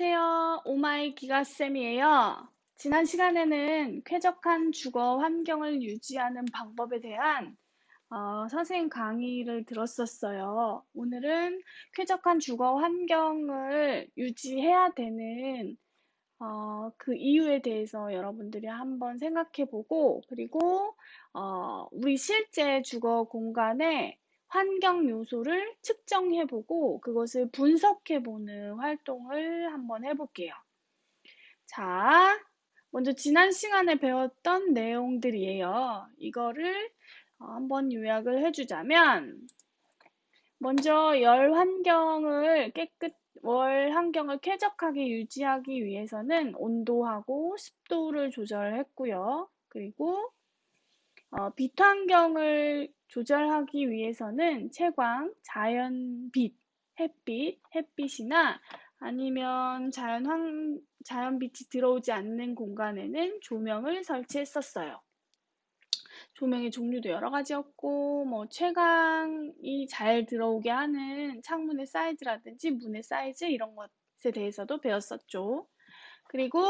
안녕하세요. 오마이 기가쌤이에요. 지난 시간에는 쾌적한 주거 환경을 유지하는 방법에 대한 선생님 강의를 들었었어요. 오늘은 쾌적한 주거 환경을 유지해야 되는 그 이유에 대해서 여러분들이 한번 생각해보고, 그리고 우리 실제 주거 공간의 환경 요소를 측정해보고 그것을 분석해보는 활동을 한번 해볼게요. 자, 먼저 지난 시간에 배웠던 내용들이에요. 이거를 한번 요약을 해주자면, 먼저 월 환경을 쾌적하게 유지하기 위해서는 온도하고 습도를 조절했고요. 그리고 빛 환경을 조절하기 위해서는 채광, 햇빛이나 아니면 자연빛이 들어오지 않는 공간에는 조명을 설치했었어요. 조명의 종류도 여러 가지였고, 채광이 잘 들어오게 하는 창문의 사이즈라든지 문의 사이즈 이런 것에 대해서도 배웠었죠. 그리고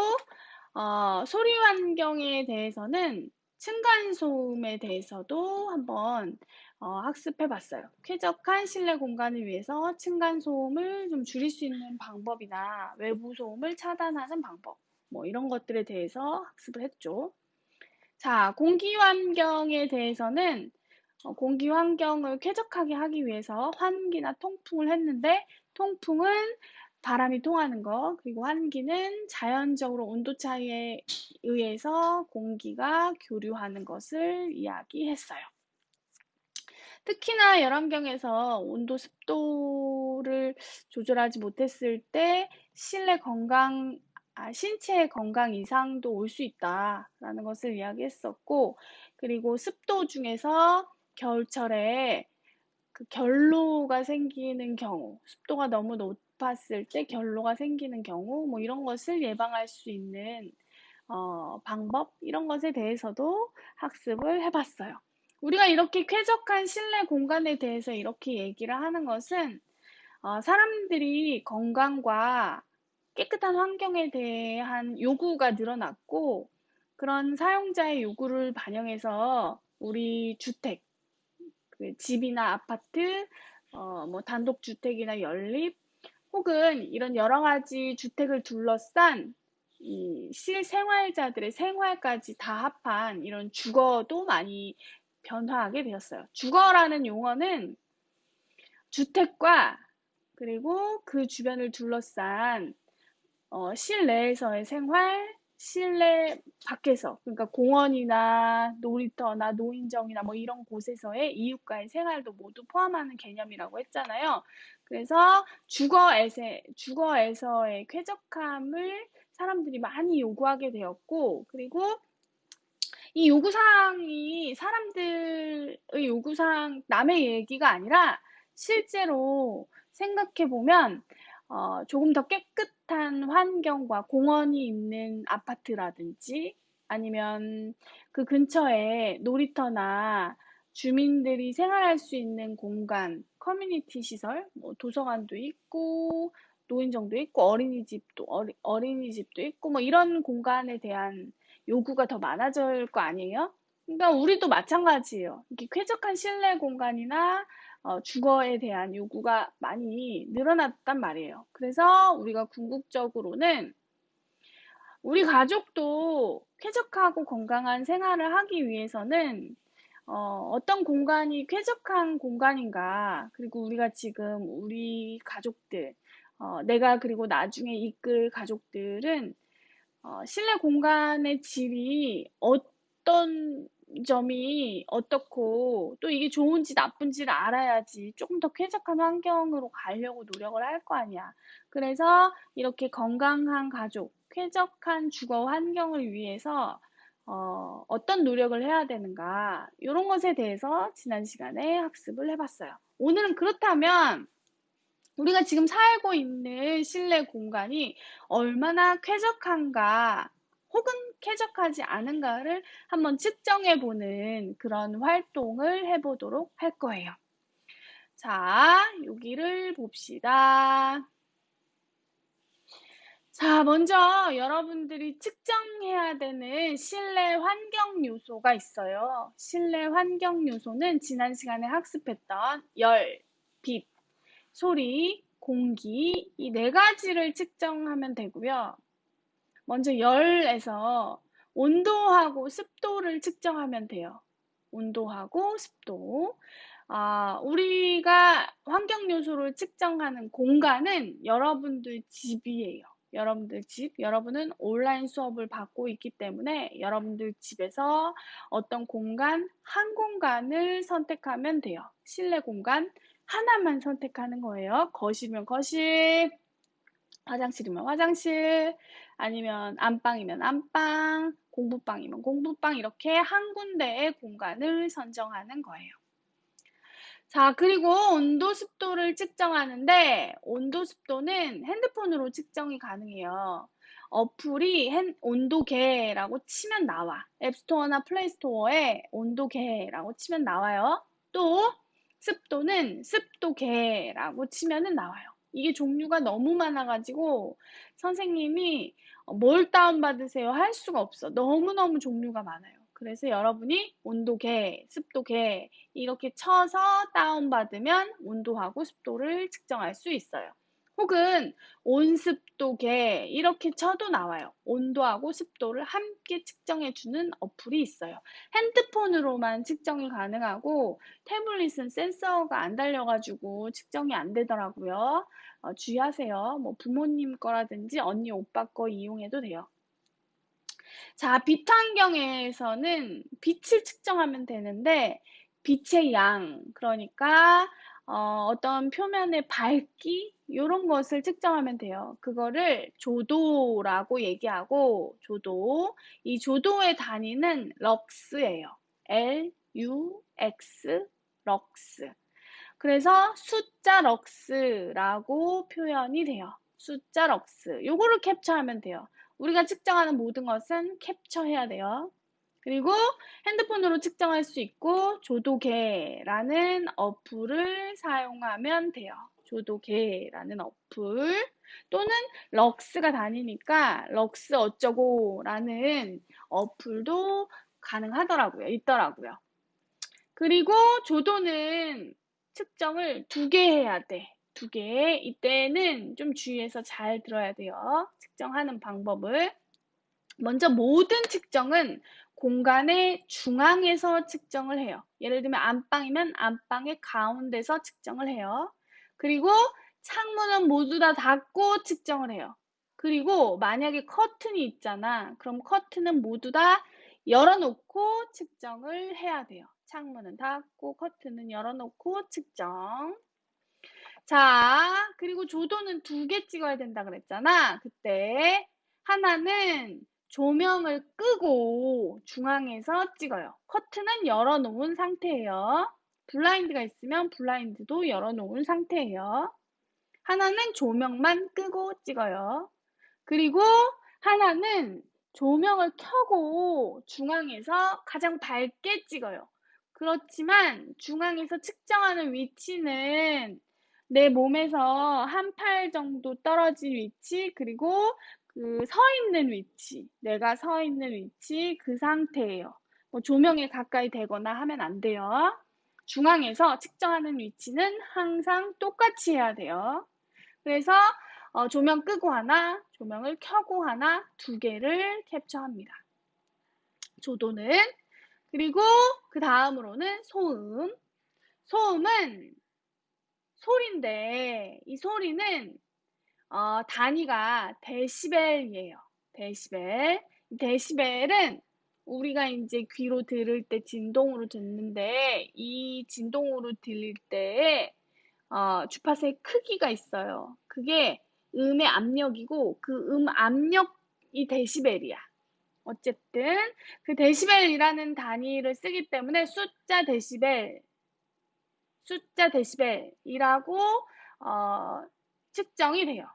소리 환경에 대해서는 층간소음에 대해서도 한번 학습해 봤어요. 쾌적한 실내 공간을 위해서 층간소음을 좀 줄일 수 있는 방법이나 외부 소음을 차단하는 방법, 이런 것들에 대해서 학습을 했죠. 자, 공기 환경에 대해서는 공기 환경을 쾌적하게 하기 위해서 환기나 통풍을 했는데, 통풍은 바람이 통하는 거, 그리고 환기는 자연적으로 온도 차이에 의해서 공기가 교류하는 것을 이야기했어요. 특히나 열환경에서 온도, 습도를 조절하지 못했을 때 신체 건강 이상도 올 수 있다라는 것을 이야기했었고, 그리고 습도 중에서 겨울철에 그 결로가 생기는 경우, 습도가 너무 높았을 때 결로가 생기는 경우, 이런 것을 예방할 수 있는 방법, 이런 것에 대해서도 학습을 해봤어요. 우리가 이렇게 쾌적한 실내 공간에 대해서 이렇게 얘기를 하는 것은 사람들이 건강과 깨끗한 환경에 대한 요구가 늘어났고, 그런 사용자의 요구를 반영해서 우리 주택, 그 집이나 아파트, 단독주택이나 연립, 혹은 이런 여러 가지 주택을 둘러싼 이 실생활자들의 생활까지 다 합한 이런 주거도 많이 변화하게 되었어요. 주거라는 용어는 주택과 그리고 그 주변을 둘러싼 실내에서의 생활, 실내 밖에서, 그러니까 공원이나 놀이터나 노인정이나 이런 곳에서의 이웃과의 생활도 모두 포함하는 개념이라고 했잖아요. 그래서 주거에서의 쾌적함을 사람들이 많이 요구하게 되었고, 그리고 이 요구사항이 사람들의 요구사항, 남의 얘기가 아니라 실제로 생각해보면 조금 더 깨끗한 환경과 공원이 있는 아파트라든지 아니면 그 근처에 놀이터나 주민들이 생활할 수 있는 공간, 커뮤니티 시설, 도서관도 있고 노인정도 있고 어린이집도 있고 이런 공간에 대한 요구가 더 많아질 거 아니에요? 그러니까 우리도 마찬가지예요. 이렇게 쾌적한 실내 공간이나 주거에 대한 요구가 많이 늘어났단 말이에요. 그래서 우리가 궁극적으로는 우리 가족도 쾌적하고 건강한 생활을 하기 위해서는 어떤 공간이 쾌적한 공간인가, 그리고 우리가 지금 우리 가족들, 내가 그리고 나중에 이끌 가족들은 실내 공간의 질이 어떤 점이 어떻고 또 이게 좋은지 나쁜지를 알아야지 조금 더 쾌적한 환경으로 가려고 노력을 할 거 아니야. 그래서 이렇게 건강한 가족, 쾌적한 주거 환경을 위해서 어떤 노력을 해야 되는가, 이런 것에 대해서 지난 시간에 학습을 해봤어요. 오늘은 그렇다면 우리가 지금 살고 있는 실내 공간이 얼마나 쾌적한가 혹은 쾌적하지 않은가를 한번 측정해보는 그런 활동을 해보도록 할 거예요. 자, 여기를 봅시다. 자, 먼저 여러분들이 측정해야 되는 실내 환경 요소가 있어요. 실내 환경 요소는 지난 시간에 학습했던 열, 빛, 소리, 공기 이 네 가지를 측정하면 되고요. 먼저 열에서 온도하고 습도를 측정하면 돼요. 온도하고 습도. 우리가 환경 요소를 측정하는 공간은 여러분들 집이에요. 여러분들 집, 여러분은 온라인 수업을 받고 있기 때문에 여러분들 집에서 어떤 공간, 한 공간을 선택하면 돼요. 실내 공간 하나만 선택하는 거예요. 거실이면 거실, 화장실이면 화장실, 아니면 안방이면 안방, 공부방이면 공부방 이렇게 한 군데의 공간을 선정하는 거예요. 자, 그리고 온도, 습도를 측정하는데 온도, 습도는 핸드폰으로 측정이 가능해요. 어플이 온도계라고 치면 나와. 앱스토어나 플레이스토어에 온도계라고 치면 나와요. 또 습도는 습도계라고 치면은 나와요. 이게 종류가 너무 많아가지고 선생님이 뭘 다운받으세요 할 수가 없어. 너무너무 종류가 많아요. 그래서 여러분이 온도계, 습도계 이렇게 쳐서 다운받으면 온도하고 습도를 측정할 수 있어요. 혹은 온습도계 이렇게 쳐도 나와요. 온도하고 습도를 함께 측정해주는 어플이 있어요. 핸드폰으로만 측정이 가능하고 태블릿은 센서가 안 달려가지고 측정이 안 되더라고요. 주의하세요. 뭐 부모님 거라든지 언니, 오빠 거 이용해도 돼요. 자, 빛 환경에서는 빛을 측정하면 되는데 빛의 양, 그러니까 어떤 표면의 밝기 이런 것을 측정하면 돼요. 그거를 조도라고 얘기하고 이 조도의 단위는 럭스예요. LUX, 럭스. 그래서 숫자 럭스라고 표현이 돼요. 숫자 럭스. 요거를 캡처하면 돼요. 우리가 측정하는 모든 것은 캡처해야 돼요. 그리고 핸드폰으로 측정할 수 있고 조도계라는 어플을 사용하면 돼요. 조도계라는 어플 또는 럭스가 다니니까 럭스 어쩌고라는 어플도 가능하더라고요. 있더라고요. 그리고 조도는 측정을 2개 해야 돼. 2개. 이때는 좀 주의해서 잘 들어야 돼요. 측정하는 방법을. 먼저 모든 측정은 공간의 중앙에서 측정을 해요. 예를 들면 안방이면 안방의 가운데서 측정을 해요. 그리고 창문은 모두 다 닫고 측정을 해요. 그리고 만약에 커튼이 있잖아. 그럼 커튼은 모두 다 열어놓고 측정을 해야 돼요. 창문은 닫고 커튼은 열어놓고 측정. 자, 그리고 조도는 2개 찍어야 된다 그랬잖아. 그때 하나는 조명을 끄고 중앙에서 찍어요. 커튼은 열어놓은 상태예요. 블라인드가 있으면 블라인드도 열어놓은 상태예요. 하나는 조명만 끄고 찍어요. 그리고 하나는 조명을 켜고 중앙에서 가장 밝게 찍어요. 그렇지만 중앙에서 측정하는 위치는 내 몸에서 한 팔 정도 떨어진 위치, 그리고 그 서 있는 위치, 내가 서 있는 위치 그 상태예요. 뭐 조명에 가까이 대거나 하면 안 돼요. 중앙에서 측정하는 위치는 항상 똑같이 해야 돼요. 그래서 조명 끄고 하나, 조명을 켜고 하나 2개를 캡처합니다. 조도는. 그리고 그 다음으로는 소음. 소음은 소리인데 이 소리는 단위가 데시벨이에요. 데시벨. 데시벨은 우리가 이제 귀로 들을 때 진동으로 듣는데 이 진동으로 들릴 때에 주파수의 크기가 있어요. 그게 음의 압력이고 그 압력이 데시벨이야. 어쨌든 그 데시벨이라는 단위를 쓰기 때문에 숫자 데시벨이라고 측정이 돼요.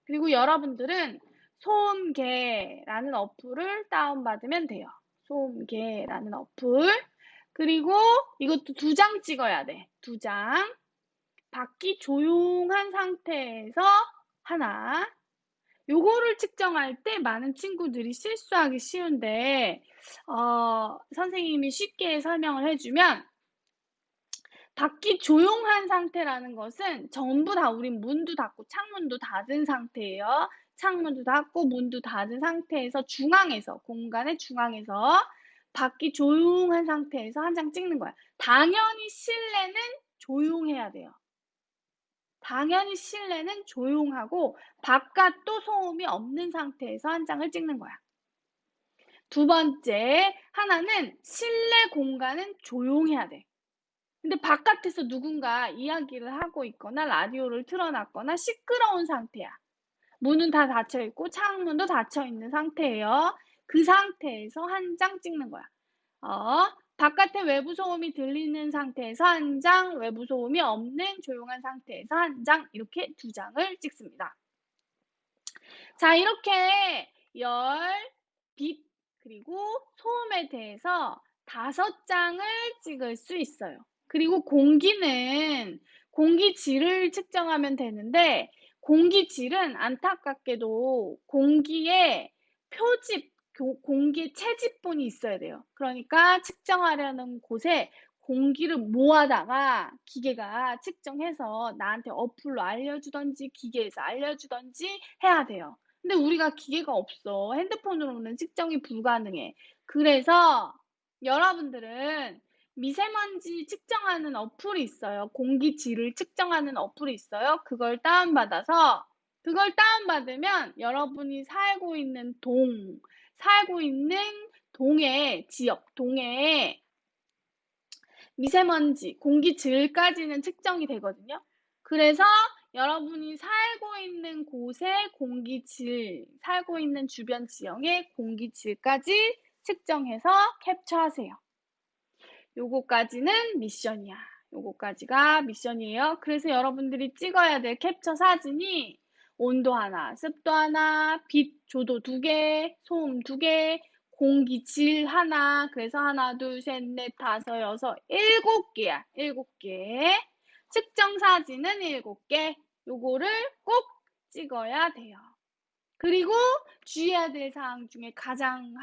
그리고 여러분들은 소음계라는 어플을 다운받으면 돼요. 소음계라는 어플. 그리고 이것도 2장 찍어야 돼. 2장. 밖이 조용한 상태에서 하나, 요거를 측정할 때 많은 친구들이 실수하기 쉬운데, 선생님이 쉽게 설명을 해주면, 밖이 조용한 상태라는 것은 전부 다 우린 문도 닫고 창문도 닫은 상태예요. 창문도 닫고 문도 닫은 상태에서 중앙에서, 공간의 중앙에서 밖이 조용한 상태에서 한 장 찍는 거야. 당연히 실내는 조용해야 돼요. 당연히 실내는 조용하고 바깥도 소음이 없는 상태에서 한 장을 찍는 거야. 두 번째, 하나는 실내 공간은 조용해야 돼. 근데 바깥에서 누군가 이야기를 하고 있거나 라디오를 틀어놨거나 시끄러운 상태야. 문은 다 닫혀있고 창문도 닫혀있는 상태예요. 그 상태에서 한 장 찍는 거야. 바깥에 외부 소음이 들리는 상태에서 한 장, 외부 소음이 없는 조용한 상태에서 한 장, 이렇게 두 장을 찍습니다. 자, 이렇게 열, 빛, 그리고 소음에 대해서 5장을 찍을 수 있어요. 그리고 공기는 공기질을 측정하면 되는데, 공기질은 안타깝게도 공기에 표집, 공기에 채집본이 있어야 돼요. 그러니까 측정하려는 곳에 공기를 모아다가 기계가 측정해서 나한테 어플로 알려주던지 기계에서 알려주던지 해야 돼요. 근데 우리가 기계가 없어. 핸드폰으로는 측정이 불가능해. 그래서 여러분들은 미세먼지 측정하는 어플이 있어요. 공기질을 측정하는 어플이 있어요. 그걸 다운받으면 여러분이 살고 있는 동의 지역, 동의 미세먼지, 공기질까지는 측정이 되거든요. 그래서 여러분이 살고 있는 곳의 공기질, 살고 있는 주변 지형의 공기질까지 측정해서 캡처하세요. 요거까지는 미션이야. 요거까지가 미션이에요. 그래서 여러분들이 찍어야 될 캡처 사진이 온도 하나, 습도 하나, 빛 조도 2개, 소음 2개, 공기질 하나, 그래서 하나, 둘, 셋, 넷, 다섯, 여섯, 7개야. 7개. 측정 사진은 7개. 요거를 꼭 찍어야 돼요. 그리고 주의해야 될 사항 중에 가장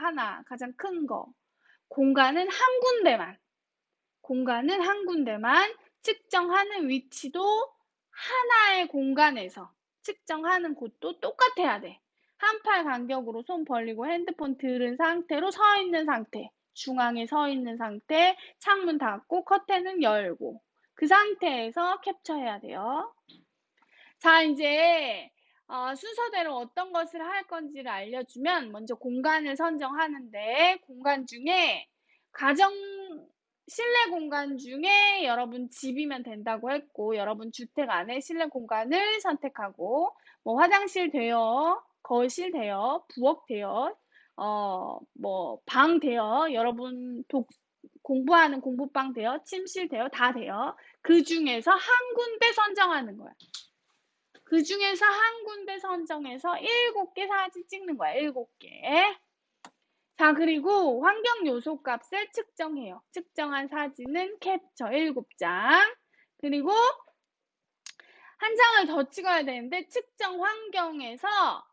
큰 거. 공간은 한 군데만 측정하는 위치도 하나의 공간에서 측정하는 곳도 똑같아야 돼. 한 팔 간격으로 손 벌리고 핸드폰 들은 상태로 서 있는 상태, 중앙에 서 있는 상태, 창문 닫고 커튼은 열고 그 상태에서 캡처해야 돼요. 자, 이제 순서대로 어떤 것을 할 건지를 알려주면 먼저 공간을 선정하는데 공간 중에 실내 공간 중에 여러분 집이면 된다고 했고 여러분 주택 안에 실내 공간을 선택하고 뭐 화장실 돼요, 거실 돼요, 부엌 돼요, 뭐 방 돼요, 여러분 공부하는 공부방 돼요, 침실 돼요, 다 돼요. 그 중에서 한 군데 선정하는 거야. 그 중에서 한 군데 선정해서 7개 사진 찍는 거야. 7개. 자, 그리고 환경 요소 값을 측정해요. 측정한 사진은 캡처 7장. 그리고 한 장을 더 찍어야 되는데 측정 환경에서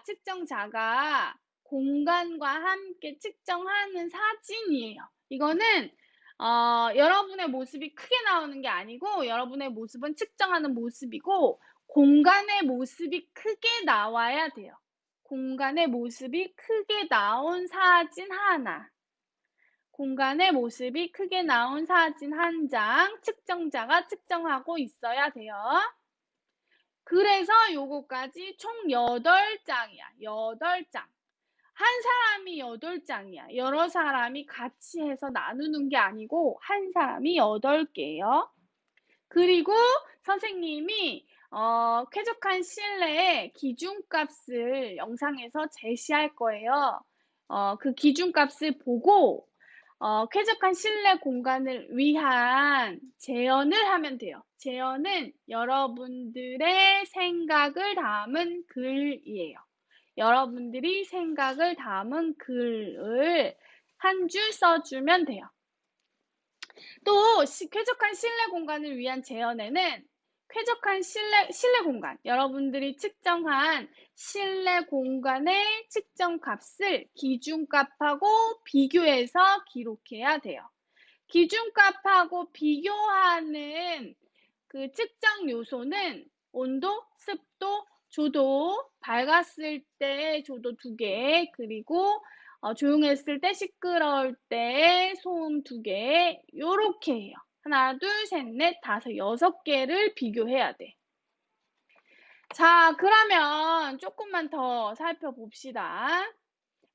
측정자가 공간과 함께 측정하는 사진이에요. 이거는 여러분의 모습이 크게 나오는 게 아니고 여러분의 모습은 측정하는 모습이고 공간의 모습이 크게 나와야 돼요. 공간의 모습이 크게 나온 사진 하나. 공간의 모습이 크게 나온 사진 한 장, 측정자가 측정하고 있어야 돼요. 그래서 요거까지 총 8장이야. 8장. 한 사람이 8장이야. 여러 사람이 같이 해서 나누는 게 아니고 한 사람이 8개예요. 그리고 선생님이 쾌적한 실내의 기준값을 영상에서 제시할 거예요. 그 기준값을 보고 쾌적한 실내 공간을 위한 재현을 하면 돼요. 재현은 여러분들의 생각을 담은 글이에요. 여러분들이 생각을 담은 글을 한 줄 써주면 돼요. 또 쾌적한 실내 공간을 위한 재현에는 쾌적한 실내 공간, 여러분들이 측정한 실내 공간의 측정 값을 기준값하고 비교해서 기록해야 돼요. 기준값하고 비교하는 그 측정 요소는 온도, 습도, 조도, 밝았을 때 조도 2개, 그리고 조용했을 때 시끄러울 때 소음 2개, 요렇게 해요. 하나, 둘, 셋, 넷, 다섯, 6개를 비교해야 돼. 자, 그러면 조금만 더 살펴봅시다.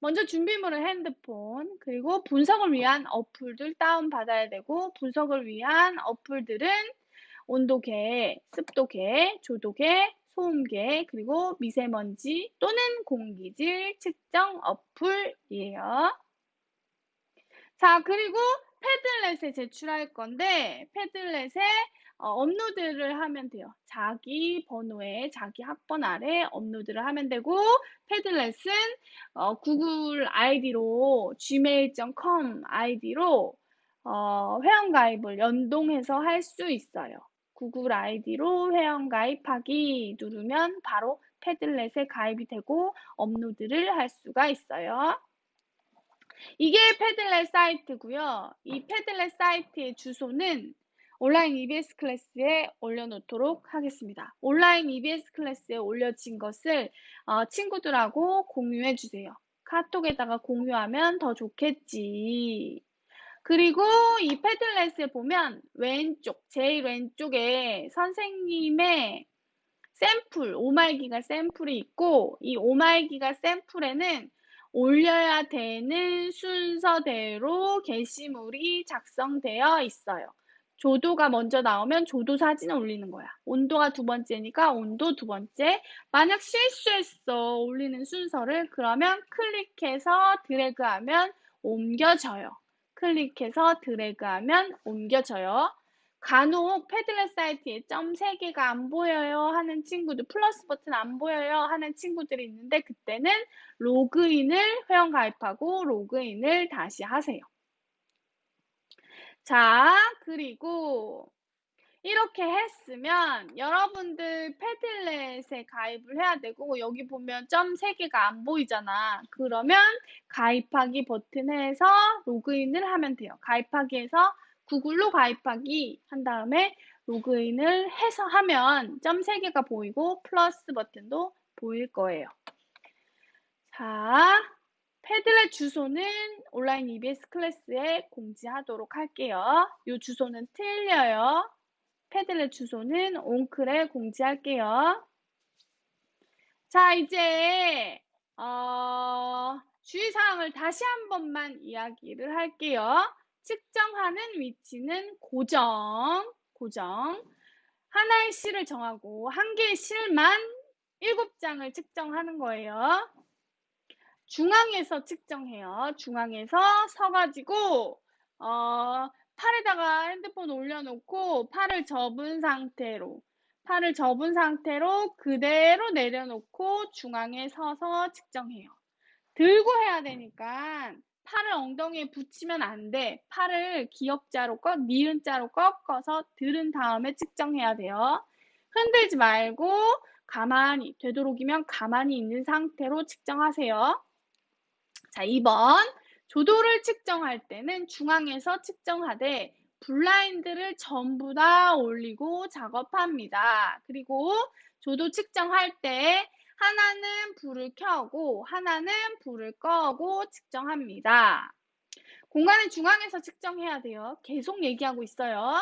먼저 준비물은 핸드폰, 그리고 분석을 위한 어플들 다운받아야 되고, 분석을 위한 어플들은 온도계, 습도계, 조도계, 소음계, 그리고 미세먼지 또는 공기질 측정 어플이에요. 자, 그리고 패들렛에 제출할 건데, 패들렛에 업로드를 하면 돼요. 자기 번호에, 자기 학번 아래 업로드를 하면 되고, 패들렛은 구글 아이디로, gmail.com 아이디로 회원가입을 연동해서 할 수 있어요. 구글 아이디로 회원가입하기 누르면 바로 패들렛에 가입이 되고 업로드를 할 수가 있어요. 이게 패들렛 사이트고요. 이 패들렛 사이트의 주소는 온라인 EBS 클래스에 올려놓도록 하겠습니다. 온라인 EBS 클래스에 올려진 것을 친구들하고 공유해 주세요. 카톡에다가 공유하면 더 좋겠지. 그리고 이 패들렛을 보면 왼쪽, 제일 왼쪽에 선생님의 샘플, 오말기가 샘플이 있고, 이 오말기가 샘플에는 올려야 되는 순서대로 게시물이 작성되어 있어요. 조도가 먼저 나오면 조도 사진을 올리는 거야. 온도가 2번째니까 온도 2번째. 만약 실수했어, 올리는 순서를. 그러면 클릭해서 드래그하면 옮겨져요. 클릭해서 드래그하면 옮겨져요. 간혹 패들렛 사이트에 점 3개가 안 보여요 하는 친구들, 플러스 버튼 안 보여요 하는 친구들이 있는데, 그때는 로그인을 회원 가입하고 로그인을 다시 하세요. 자, 그리고 이렇게 했으면 여러분들 패들렛에 가입을 해야 되고, 여기 보면 점 3개가 안 보이잖아. 그러면 가입하기 버튼에서 로그인을 하면 돼요. 가입하기에서 구글로 가입하기 한 다음에 로그인을 해서 하면 점 3개가 보이고 플러스 버튼도 보일 거예요. 자, 패들렛 주소는 온라인 EBS 클래스에 공지하도록 할게요. 이 주소는 틀려요. 패들렛 주소는 온클에 공지할게요. 자, 이제 주의사항을 다시 한 번만 이야기를 할게요. 측정하는 위치는 고정. 하나의 실을 정하고 한 개의 실만 7장을 측정하는 거예요. 중앙에서 측정해요. 중앙에서 서가지고 팔에다가 핸드폰 올려놓고 팔을 접은 상태로 그대로 내려놓고 중앙에 서서 측정해요. 들고 해야 되니까 팔을 엉덩이에 붙이면 안 돼. 팔을 기역자로 니은자로 꺾어서 들은 다음에 측정해야 돼요. 흔들지 말고 가만히, 되도록이면 가만히 있는 상태로 측정하세요. 자, 2번. 조도를 측정할 때는 중앙에서 측정하되 블라인드를 전부 다 올리고 작업합니다. 그리고 조도 측정할 때 하나는 불을 켜고 하나는 불을 꺼고 측정합니다. 공간의 중앙에서 측정해야 돼요. 계속 얘기하고 있어요.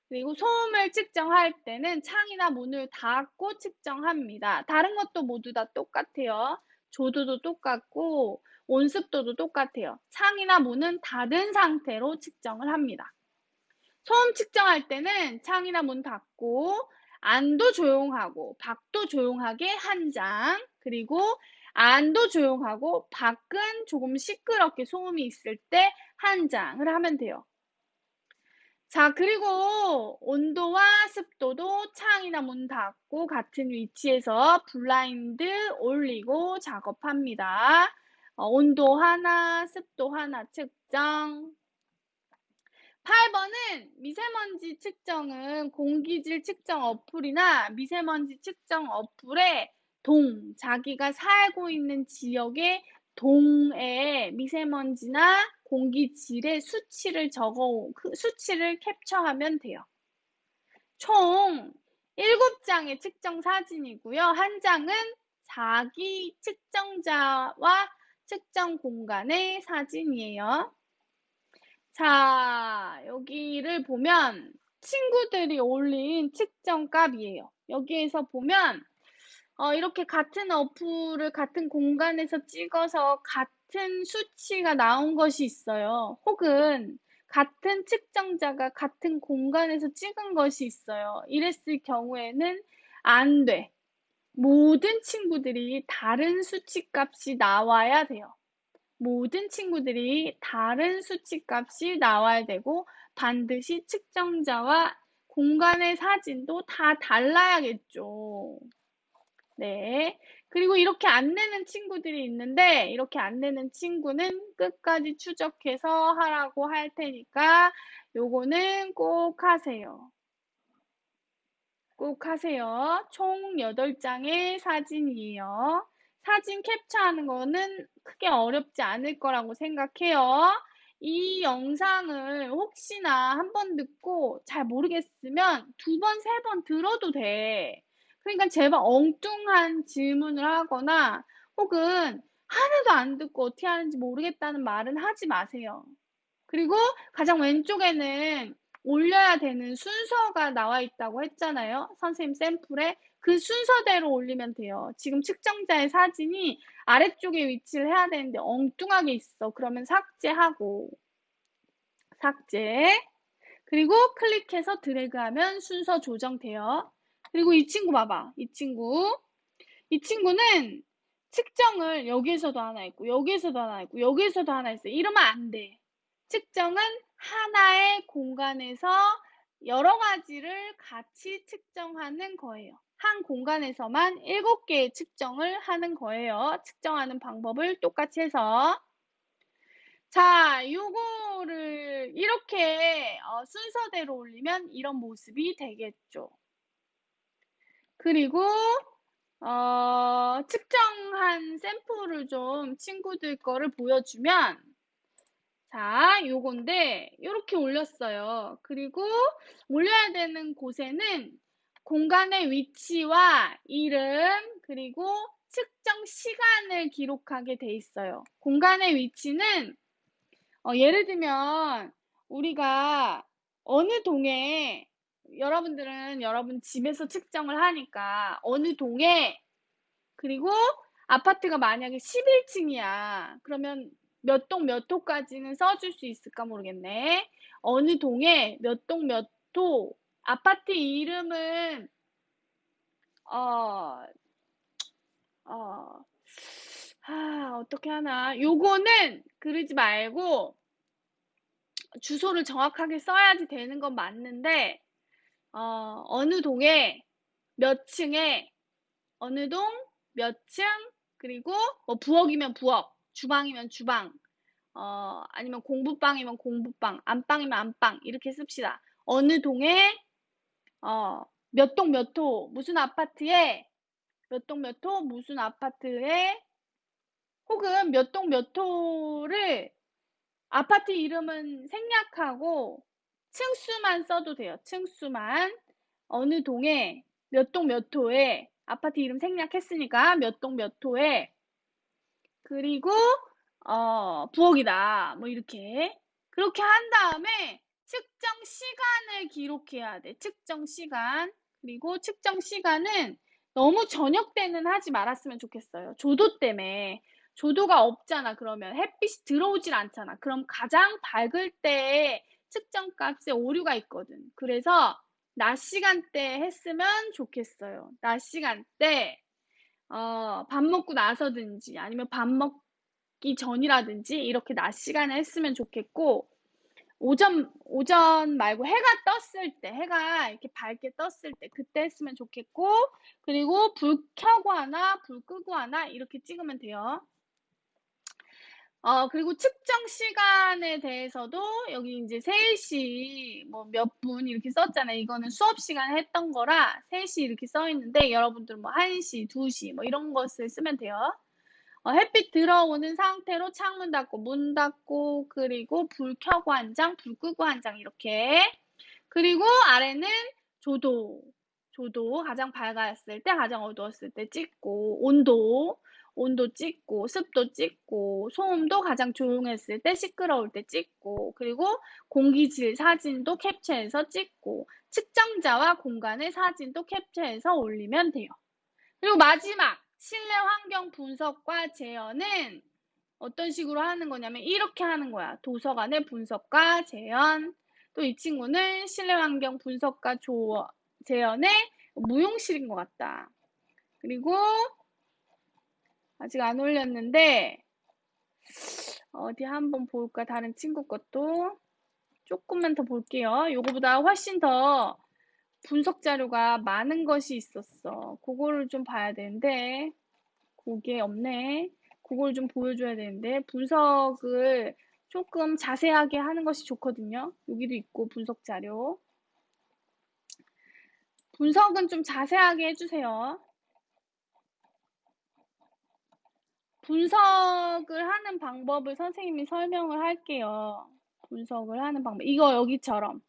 그리고 소음을 측정할 때는 창이나 문을 닫고 측정합니다. 다른 것도 모두 다 똑같아요. 조도도 똑같고 온습도도 똑같아요. 창이나 문은 닫은 상태로 측정을 합니다. 소음 측정할 때는 창이나 문 닫고 안도 조용하고 밖도 조용하게 한 장, 그리고 안도 조용하고 밖은 조금 시끄럽게 소음이 있을 때 한 장을 하면 돼요. 자, 그리고 온도와 습도도 창이나 문 닫고 같은 위치에서 블라인드 올리고 작업합니다. 온도 하나, 습도 하나 측정. 8번은 미세먼지 측정은 공기질 측정 어플이나 미세먼지 측정 어플에 자기가 살고 있는 지역의 동의 미세먼지나 공기질의 수치를 수치를 캡처하면 돼요. 총 7장의 측정 사진이고요. 한 장은 자기 측정자와 측정 공간의 사진이에요. 자, 여기를 보면 친구들이 올린 측정값이에요. 여기에서 보면 이렇게 같은 어플을 같은 공간에서 찍어서 같은 수치가 나온 것이 있어요. 혹은 같은 측정자가 같은 공간에서 찍은 것이 있어요. 이랬을 경우에는 안 돼. 모든 친구들이 다른 수치값이 나와야 돼요. 모든 친구들이 다른 수치값이 나와야 되고 반드시 측정자와 공간의 사진도 다 달라야겠죠. 네. 그리고 이렇게 안 내는 친구들이 있는데 이렇게 안 내는 친구는 끝까지 추적해서 하라고 할 테니까 요거는 꼭 하세요. 꼭 하세요. 총 8장의 사진이에요. 사진 캡처하는 거는 크게 어렵지 않을 거라고 생각해요. 이 영상을 혹시나 한 번 듣고 잘 모르겠으면 2번, 3번 들어도 돼. 그러니까 제발 엉뚱한 질문을 하거나 혹은 하나도 안 듣고 어떻게 하는지 모르겠다는 말은 하지 마세요. 그리고 가장 왼쪽에는 올려야 되는 순서가 나와 있다고 했잖아요. 선생님 샘플에. 그 순서대로 올리면 돼요. 지금 측정자의 사진이 아래쪽에 위치를 해야 되는데 엉뚱하게 있어. 그러면 삭제하고 삭제. 그리고 클릭해서 드래그하면 순서 조정돼요. 그리고 이 친구 봐봐. 이 친구는 측정을 여기에서도 하나 있고 여기에서도 하나 있고 여기에서도 하나 있어. 이러면 안 돼. 측정은 하나의 공간에서 여러 가지를 같이 측정하는 거예요. 한 공간에서만 7개의 측정을 하는 거예요. 측정하는 방법을 똑같이 해서. 자, 요거를 이렇게 순서대로 올리면 이런 모습이 되겠죠. 그리고 측정한 샘플을 좀 친구들 거를 보여주면 자, 요건데 요렇게 올렸어요. 그리고 올려야 되는 곳에는 공간의 위치와 이름 그리고 측정 시간을 기록하게 돼 있어요. 공간의 위치는 예를 들면 우리가 어느 동에 여러분들은 여러분 집에서 측정을 하니까 어느 동에 그리고 아파트가 만약에 11층이야. 그러면 몇 동 몇 호까지는 써줄 수 있을까 모르겠네. 어느 동에 몇 동 몇 호, 아파트 이름은 어, 어떻게 하나. 요거는 그러지 말고 주소를 정확하게 써야지 되는 건 맞는데 어느 동에 몇 층에 어느 동 몇 층 그리고 뭐 부엌이면 부엌, 주방이면 주방, 아니면 공부방이면 공부방, 안방이면 안방 이렇게 씁시다. 어느 동에 몇 동 몇 호 무슨 아파트에 몇 동 몇 호 무슨 아파트에 혹은 몇 동 몇 호를 아파트 이름은 생략하고 층수만 써도 돼요. 층수만. 어느 동에 몇 동 몇 호에 아파트 이름 생략했으니까 몇 동 몇 호에 그리고 부엌이다. 뭐 이렇게. 그렇게 한 다음에 측정 시간을 기록해야 돼. 측정 시간. 그리고 측정 시간은 너무 저녁 때는 하지 말았으면 좋겠어요. 조도 때문에. 조도가 없잖아. 그러면 햇빛이 들어오질 않잖아. 그럼 가장 밝을 때에 측정값에 오류가 있거든. 그래서 낮 시간대 했으면 좋겠어요. 낮 시간대 밥 먹고 나서든지 아니면 밥 먹기 전이라든지 이렇게 낮 시간에 했으면 좋겠고 오전 말고 해가 떴을 때 해가 이렇게 밝게 떴을 때 그때 했으면 좋겠고 그리고 불 켜고 하나 불 끄고 하나 이렇게 찍으면 돼요. 그리고 측정 시간에 대해서도 여기 이제 3시 뭐 몇 분 이렇게 썼잖아요. 이거는 수업 시간에 했던 거라 3시 이렇게 써 있는데 여러분들 뭐 1시, 2시 뭐 이런 것을 쓰면 돼요. 햇빛 들어오는 상태로 창문 닫고 문 닫고 그리고 불 켜고 한 장, 불 끄고 한 장 이렇게. 그리고 아래는 조도. 조도 가장 밝았을 때, 가장 어두웠을 때 찍고, 온도 찍고, 습도 찍고, 소음도 가장 조용했을 때, 시끄러울 때 찍고, 그리고 공기질 사진도 캡처해서 찍고, 측정자와 공간의 사진도 캡처해서 올리면 돼요. 그리고 마지막, 실내 환경 분석과 재현은 어떤 식으로 하는 거냐면 이렇게 하는 거야. 도서관의 분석과 재현. 또 이 친구는 실내 환경 분석과 재현의 무용실인 것 같다. 그리고 아직 안 올렸는데 어디 한번 볼까? 다른 친구 것도 조금만 더 볼게요. 요거보다 훨씬 더 분석 자료가 많은 것이 있었어. 그거를 좀 봐야 되는데 그게 없네. 그걸 좀 보여줘야 되는데 분석을 조금 자세하게 하는 것이 좋거든요. 여기도 있고 분석 자료. 분석은 좀 자세하게 해주세요. 분석을 하는 방법을 선생님이 설명을 할게요. 분석을 하는 방법. 이거 여기처럼.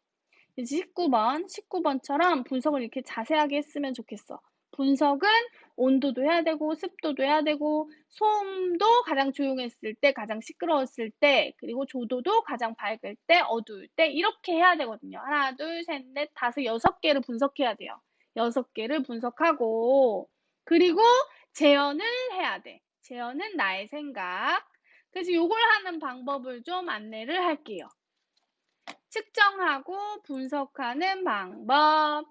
19번처럼 분석을 이렇게 자세하게 했으면 좋겠어. 분석은 온도도 해야 되고, 습도도 해야 되고, 소음도 가장 조용했을 때, 가장 시끄러웠을 때, 그리고 조도도 가장 밝을 때, 어두울 때, 이렇게 해야 되거든요. 하나, 둘, 셋, 넷, 다섯, 6개를 분석해야 돼요. 6개를 분석하고, 그리고 재현을 해야 돼. 재현은 나의 생각. 그래서 요걸 하는 방법을 좀 안내를 할게요. 측정하고 분석하는 방법.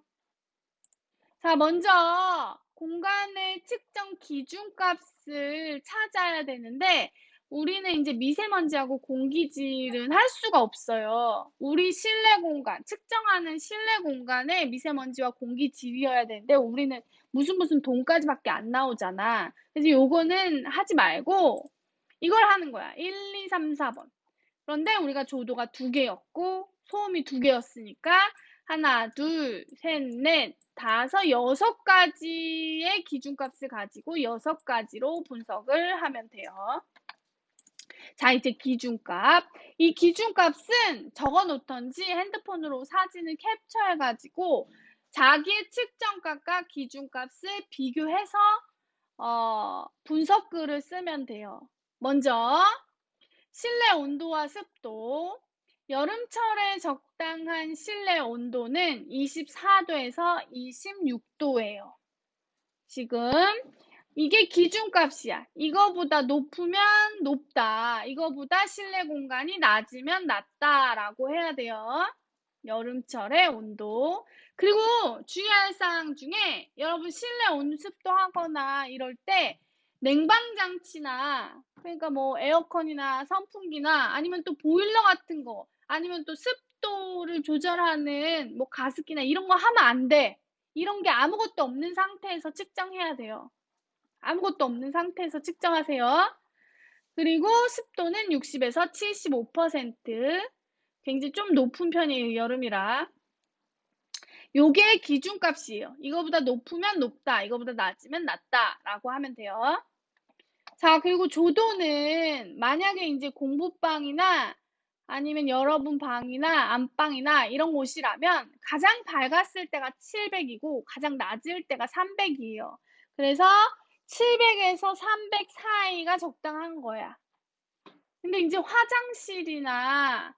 자, 먼저 공간의 측정 기준값을 찾아야 되는데 우리는 이제 미세먼지하고 공기질은 할 수가 없어요. 우리 실내 공간, 측정하는 실내 공간에 미세먼지와 공기질이어야 되는데 우리는 무슨 돈까지밖에 안 나오잖아. 그래서 요거는 하지 말고 이걸 하는 거야. 1, 2, 3, 4번. 그런데 우리가 조도가 2개였고 소음이 2개였으니까 하나, 둘, 셋, 넷, 다섯, 6가지의 기준값을 가지고 6가지로 분석을 하면 돼요. 자, 이제 기준값. 이 기준값은 적어 놓던지 핸드폰으로 사진을 캡처해가지고 자기의 측정값과 기준값을 비교해서 분석글을 쓰면 돼요. 먼저 실내 온도와 습도. 여름철에 적당한 실내 온도는 24도에서 26도예요. 지금 이게 기준값이야. 이거보다 높으면 높다. 이거보다 실내 공간이 낮으면 낮다라고 해야 돼요. 여름철의 온도. 그리고 주의할 사항 중에 여러분 실내 온습도 하거나 이럴 때 냉방장치나 그러니까 뭐 에어컨이나 선풍기나 아니면 또 보일러 같은 거 아니면 또 습도를 조절하는 뭐 가습기나 이런 거 하면 안 돼. 이런 게 아무것도 없는 상태에서 측정해야 돼요. 아무것도 없는 상태에서 측정하세요. 그리고 습도는 60에서 75%. 굉장히 좀 높은 편이에요, 여름이라. 요게 기준값이에요. 이거보다 높으면 높다, 이거보다 낮으면 낮다 라고 하면 돼요. 자, 그리고 조도는 만약에 이제 공부방이나 아니면 여러분 방이나 안방이나 이런 곳이라면 가장 밝았을 때가 700이고 가장 낮을 때가 300이에요. 그래서 700에서 300 사이가 적당한 거야. 근데 이제 화장실이나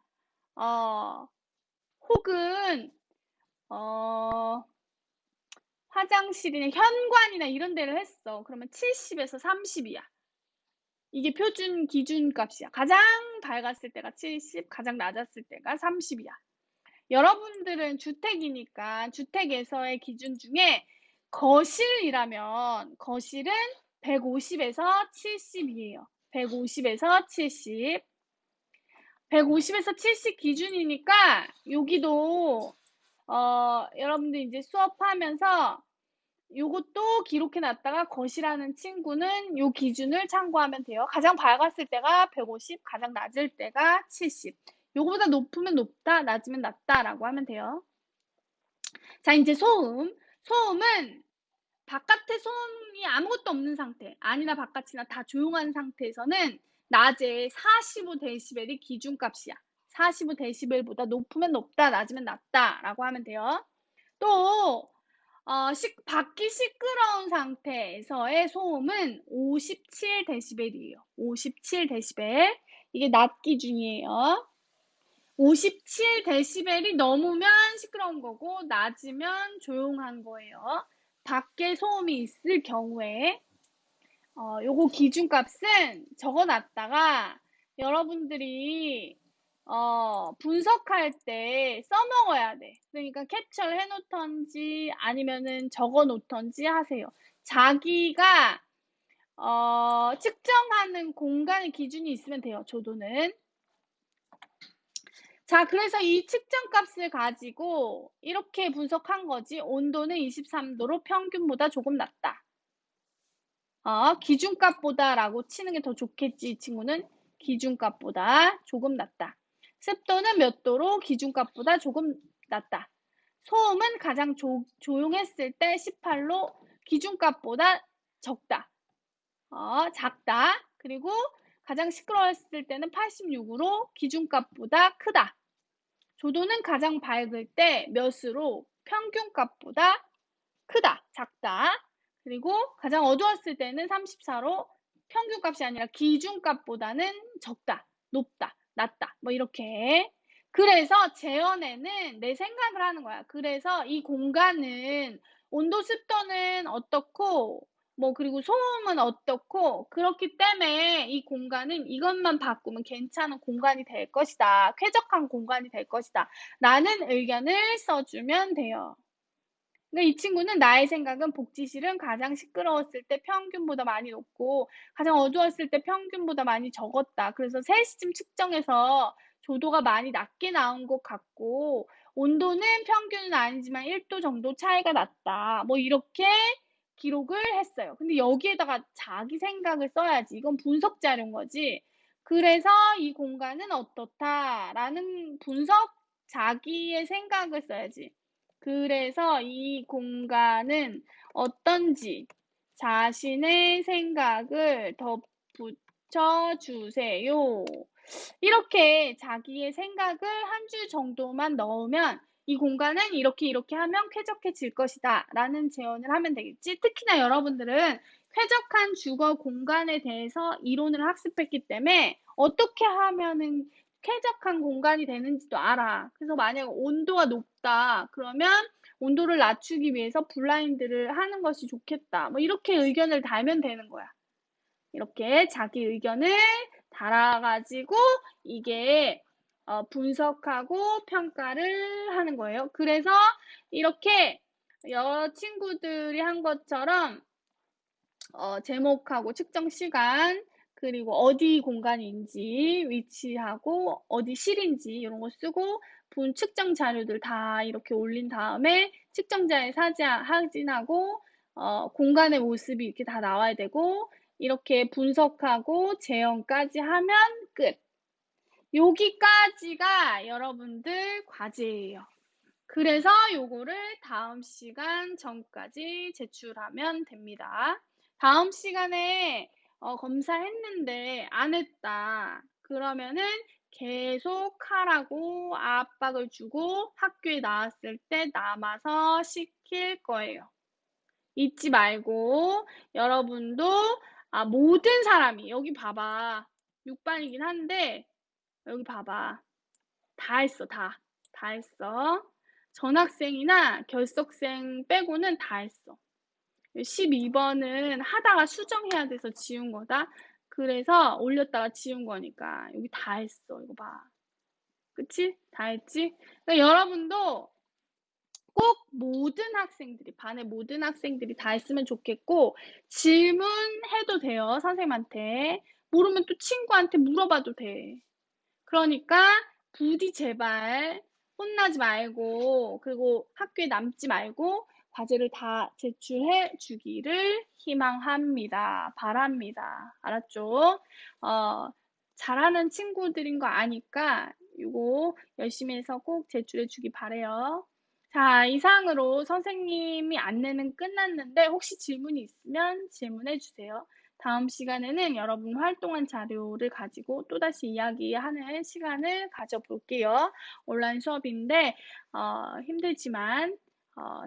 혹은 화장실이나 현관이나 이런 데를 했어. 그러면 70에서 30이야. 이게 표준 기준값이야. 가장 밝았을 때가 70, 가장 낮았을 때가 30이야. 여러분들은 주택이니까 주택에서의 기준 중에 거실이라면 거실은 150에서 70이에요. 150에서 70. 150에서 70 기준이니까 여기도 여러분들 이제 수업하면서 요것도 기록해 놨다가 것이라는 친구는 요 기준을 참고하면 돼요. 가장 밝았을 때가 150, 가장 낮을 때가 70. 요거보다 높으면 높다, 낮으면 낮다라고 하면 돼요. 자, 이제 소음. 소음은 바깥에 소음이 아무것도 없는 상태, 안이나 바깥이나 다 조용한 상태에서는 낮에 45dB이 기준값이야. 45dB보다 높으면 높다, 낮으면 낮다라고 하면 돼요. 또 밖이 시끄러운 상태에서의 소음은 57dB이에요. 57dB. 이게 낮 기준이에요. 57dB이 넘으면 시끄러운 거고 낮으면 조용한 거예요. 밖에 소음이 있을 경우에 요거 기준값은 적어놨다가 여러분들이 분석할 때 써먹어야 돼. 그러니까 캡처를 해놓던지 아니면은 적어놓던지 하세요. 자기가 측정하는 공간의 기준이 있으면 돼요. 조도는. 자, 그래서 이 측정값을 가지고 이렇게 분석한 거지. 온도는 23도로 평균보다 조금 낮다. 기준값보다라고 치는 게 더 좋겠지. 이 친구는 기준값보다 조금 낮다. 습도는 몇 도로 기준값보다 조금 낮다. 소음은 가장 조용했을 때 18로 기준값보다 적다. 작다. 그리고 가장 시끄러웠을 때는 86으로 기준값보다 크다. 조도는 가장 밝을 때 몇으로 평균값보다 크다, 작다. 그리고 가장 어두웠을 때는 34로 평균값이 아니라 기준값보다는 적다, 높다, 낮다. 뭐 이렇게. 그래서 재현에는 내 생각을 하는 거야. 그래서 이 공간은 온도, 습도는 어떻고 뭐 그리고 소음은 어떻고 그렇기 때문에 이 공간은 이것만 바꾸면 괜찮은 공간이 될 것이다. 쾌적한 공간이 될 것이다. 라는 의견을 써주면 돼요. 그러니까 이 친구는 나의 생각은 복지실은 가장 시끄러웠을 때 평균보다 많이 높고 가장 어두웠을 때 평균보다 많이 적었다. 그래서 3시쯤 측정해서 조도가 많이 낮게 나온 것 같고 온도는 평균은 아니지만 1도 정도 차이가 났다. 뭐 이렇게 기록을 했어요. 근데 여기에다가 자기 생각을 써야지. 이건 분석 자료인 거지. 그래서 이 공간은 어떻다라는 분석 자기의 생각을 써야지. 그래서 이 공간은 어떤지 자신의 생각을 덧붙여주세요. 이렇게 자기의 생각을 한 줄 정도만 넣으면 이 공간은 이렇게 하면 쾌적해질 것이다 라는 재현을 하면 되겠지. 특히나 여러분들은 쾌적한 주거 공간에 대해서 이론을 학습했기 때문에 어떻게 하면은 쾌적한 공간이 되는지도 알아. 그래서 만약 온도가 높다 그러면 온도를 낮추기 위해서 블라인드를 하는 것이 좋겠다. 뭐 이렇게 의견을 달면 되는 거야. 이렇게 자기 의견을 달아가지고 이게 분석하고 평가를 하는 거예요. 그래서 이렇게 여러 친구들이 한 것처럼 제목하고 측정 시간 그리고 어디 공간인지 위치하고 어디 실인지 이런 거 쓰고 측정 자료들 다 이렇게 올린 다음에 측정자의 사진하고 공간의 모습이 이렇게 다 나와야 되고 이렇게 분석하고 재현까지 하면 끝. 여기까지가 여러분들 과제예요. 그래서 요거를 다음 시간 전까지 제출하면 됩니다. 다음 시간에 검사했는데 안 했다. 그러면은 계속 하라고 압박을 주고 학교에 나왔을 때 남아서 시킬 거예요. 잊지 말고 여러분도 모든 사람이 여기 봐봐. 6반이긴 한데 여기 봐봐. 다 했어. 다 했어. 전학생이나 결석생 빼고는 다 했어. 12번은 하다가 수정해야 돼서 지운 거다. 그래서 올렸다가 지운 거니까 여기 다 했어. 이거 봐. 그치? 다 했지? 그러니까 여러분도 꼭 모든 학생들이, 반의 모든 학생들이 다 했으면 좋겠고 질문해도 돼요. 선생님한테. 모르면 또 친구한테 물어봐도 돼. 그러니까 부디 제발 혼나지 말고 그리고 학교에 남지 말고 과제를 다 제출해 주기를 희망합니다. 바랍니다. 알았죠? 잘하는 친구들인 거 아니까 이거 열심히 해서 꼭 제출해 주기 바래요. 자, 이상으로 선생님이 안내는 끝났는데 혹시 질문이 있으면 질문해 주세요. 다음 시간에는 여러분 활동한 자료를 가지고 또다시 이야기하는 시간을 가져볼게요. 온라인 수업인데 힘들지만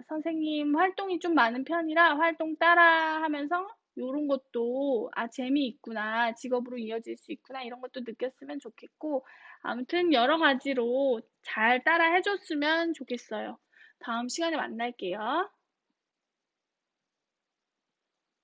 선생님 활동이 좀 많은 편이라 활동 따라 하면서 요런 것도 재미있구나, 직업으로 이어질 수 있구나 이런 것도 느꼈으면 좋겠고 아무튼 여러 가지로 잘 따라 해줬으면 좋겠어요. 다음 시간에 만날게요.